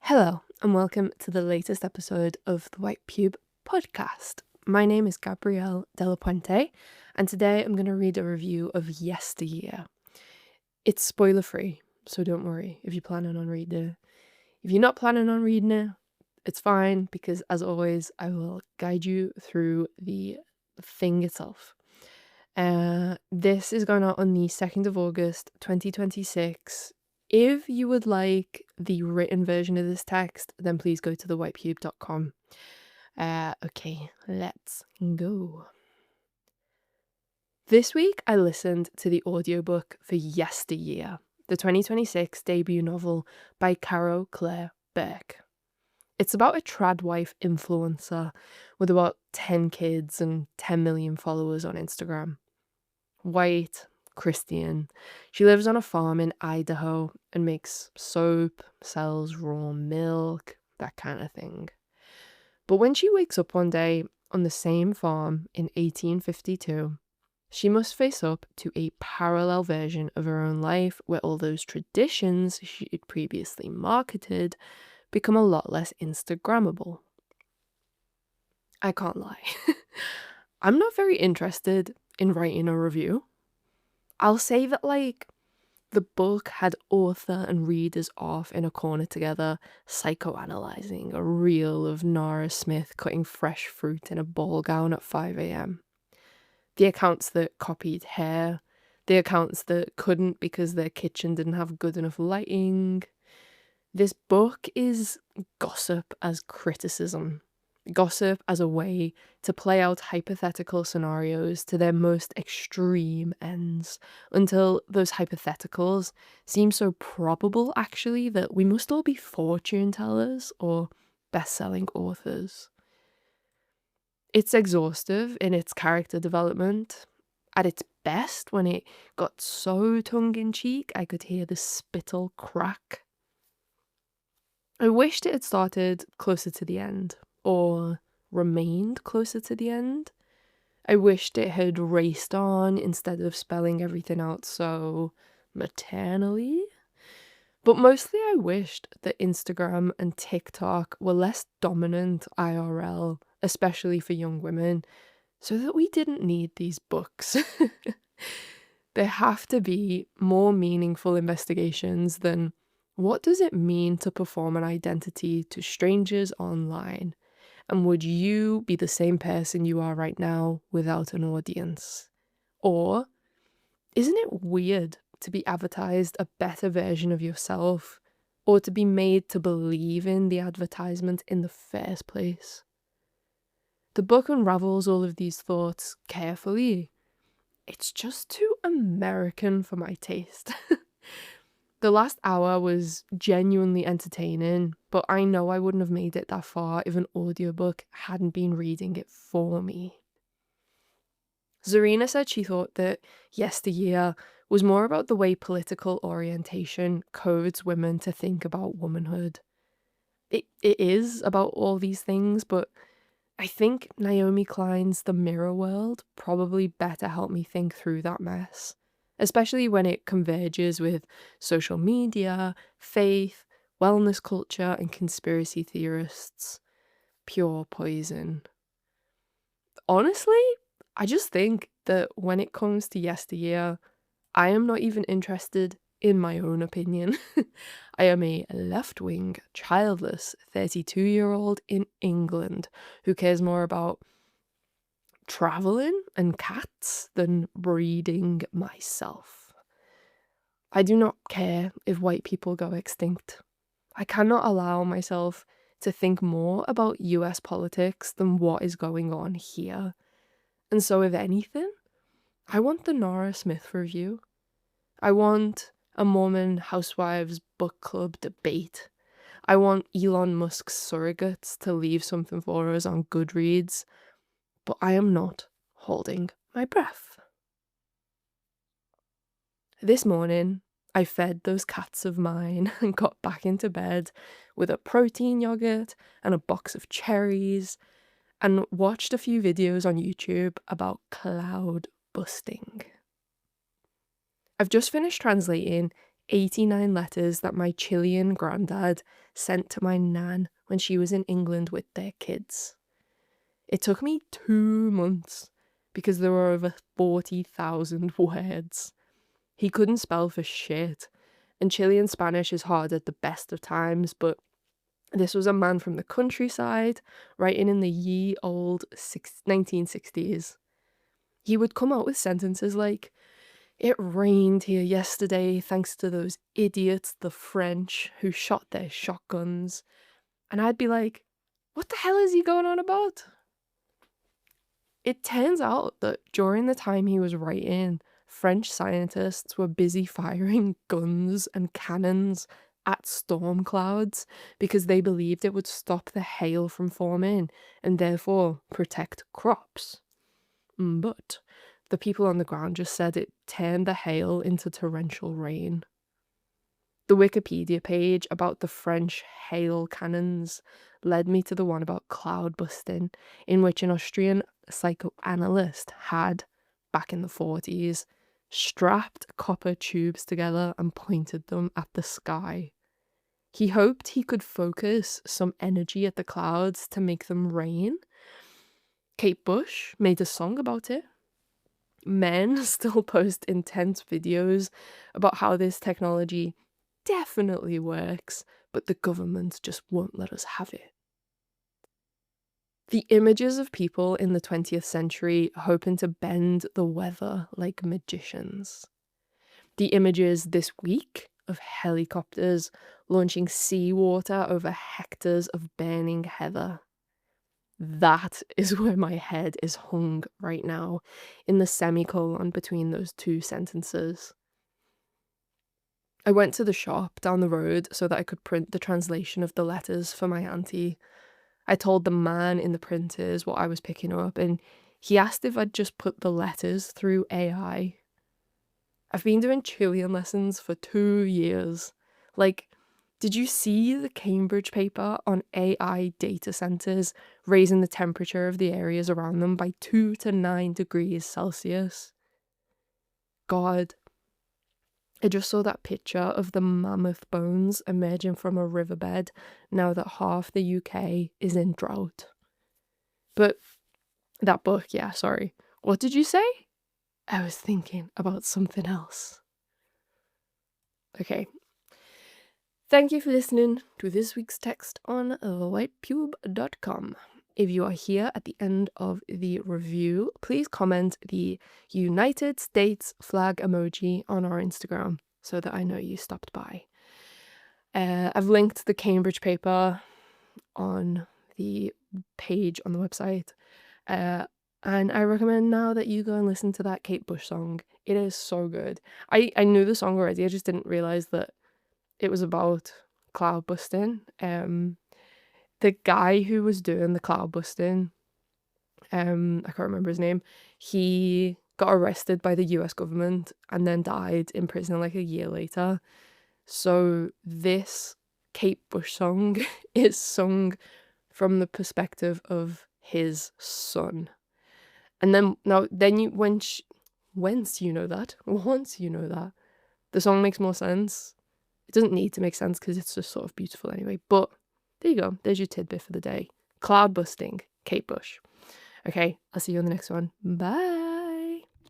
Hello, and welcome to the latest episode of the White Pube podcast. My name is Gabrielle De La Puente, and today I'm going to read a review of Yesteryear. It's spoiler free, so don't worry if you're planning on reading it. If you're not planning on reading it, it's fine, because as always, I will guide you through the thing itself. This is going out on the 2nd of August 2026. If you would like the written version of this text, then please go to thewhitepube.com. Okay, let's go. This week I listened to the audiobook for Yesteryear, the 2026 debut novel by Caro Claire Burke. It's about a tradwife influencer with about 10 kids and 10 million followers on Instagram. White, Christian. She lives on a farm in Idaho and makes soap, sells raw milk, that kind of thing. But when she wakes up one day on the same farm in 1852, she must face up to a parallel version of her own life where all those traditions she'd previously marketed become a lot less Instagrammable. I can't lie. I'm not very interested in writing a review. I'll say that, the book had author and readers off in a corner together, psychoanalyzing a reel of Nora Smith cutting fresh fruit in a ball gown at 5 a.m. The accounts that copied hair, the accounts that couldn't because their kitchen didn't have good enough lighting. This book is gossip as criticism. Gossip as a way to play out hypothetical scenarios to their most extreme ends until those hypotheticals seem so probable, actually, that we must all be fortune tellers or best-selling authors. It's exhaustive in its character development. At its best, when it got so tongue-in-cheek, I could hear the spittle crack. I wished it had started closer to the end, or remained closer to the end. I wished it had raced on instead of spelling everything out so maternally. But mostly I wished that Instagram and TikTok were less dominant IRL, especially for young women, so that we didn't need these books. There have to be more meaningful investigations than what does it mean to perform an identity to strangers online? And would you be the same person you are right now without an audience? Or isn't it weird to be advertised a better version of yourself, or to be made to believe in the advertisement in the first place? The book unravels all of these thoughts carefully. It's just too American for my taste. The last hour was genuinely entertaining, but I know I wouldn't have made it that far if an audiobook hadn't been reading it for me. Zarina said she thought that Yesteryear was more about the way political orientation codes women to think about womanhood. It is about all these things, but I think Naomi Klein's The Mirror World probably better helped me think through that mess. Especially when it converges with social media, faith, wellness culture, and conspiracy theorists. Pure poison. Honestly, I just think that when it comes to Yesteryear, I am not even interested in my own opinion. I am a left-wing, childless 32-year-old in England who cares more about traveling and cats than reading myself. I do not care if white people go extinct. I cannot allow myself to think more about US politics than what is going on here. And so if anything, I want the Nora Smith review. I want a Mormon housewives book club debate. I want Elon Musk's surrogates to leave something for us on Goodreads. But I am not holding my breath. This morning, I fed those cats of mine and got back into bed with a protein yogurt and a box of cherries and watched a few videos on YouTube about cloud busting. I've just finished translating 89 letters that my Chilean granddad sent to my nan when she was in England with their kids. It took me 2 months because there were over 40,000 words. He couldn't spell for shit, and Chilean Spanish is hard at the best of times, but this was a man from the countryside, writing in the ye old 1960s. He would come out with sentences like, "It rained here yesterday thanks to those idiots, the French, who shot their shotguns." And I'd be like, what the hell is he going on about? It turns out that during the time he was writing, French scientists were busy firing guns and cannons at storm clouds because they believed it would stop the hail from forming and therefore protect crops. But the people on the ground just said it turned the hail into torrential rain. The Wikipedia page about the French hail cannons led me to the one about cloud busting, in which an Austrian psychoanalyst had, back in the 40s, strapped copper tubes together and pointed them at the sky. He hoped he could focus some energy at the clouds to make them rain. Kate Bush made a song about it. Men still post intense videos about how this technology definitely works, but the government just won't let us have it. The images of people in the 20th century hoping to bend the weather like magicians. The images this week of helicopters launching seawater over hectares of burning heather. That is where my head is hung right now, in the semicolon between those two sentences. I went to the shop down the road so that I could print the translation of the letters for my auntie. I told the man in the printers what I was picking up, and he asked if I'd just put the letters through AI. I've been doing Chilean lessons for 2 years. Like, did you see the Cambridge paper on AI data centers raising the temperature of the areas around them by 2 to 9 degrees Celsius? God. I just saw that picture of the mammoth bones emerging from a riverbed now that half the UK is in drought. But that book, yeah, sorry. What did you say? I was thinking about something else. Okay. Thank you for listening to this week's text on thewhitepube.com. If you are here at the end of the review, please comment the United States flag emoji on our Instagram so that I know you stopped by. I've linked the Cambridge paper on the page on the website. And I recommend now that you go and listen to that Kate Bush song. It is so good. I knew the song already, I just didn't realize that it was about cloud busting. The guy who was doing the cloud busting, I can't remember his name, he got arrested by the US government and then died in prison like a year later. So this Kate Bush song is sung from the perspective of his son. And then once you know that, the song makes more sense. It doesn't need to make sense because it's just sort of beautiful anyway. But there you go. There's your tidbit for the day. Cloud busting, Kate Bush. Okay, I'll see you on the next one. Bye.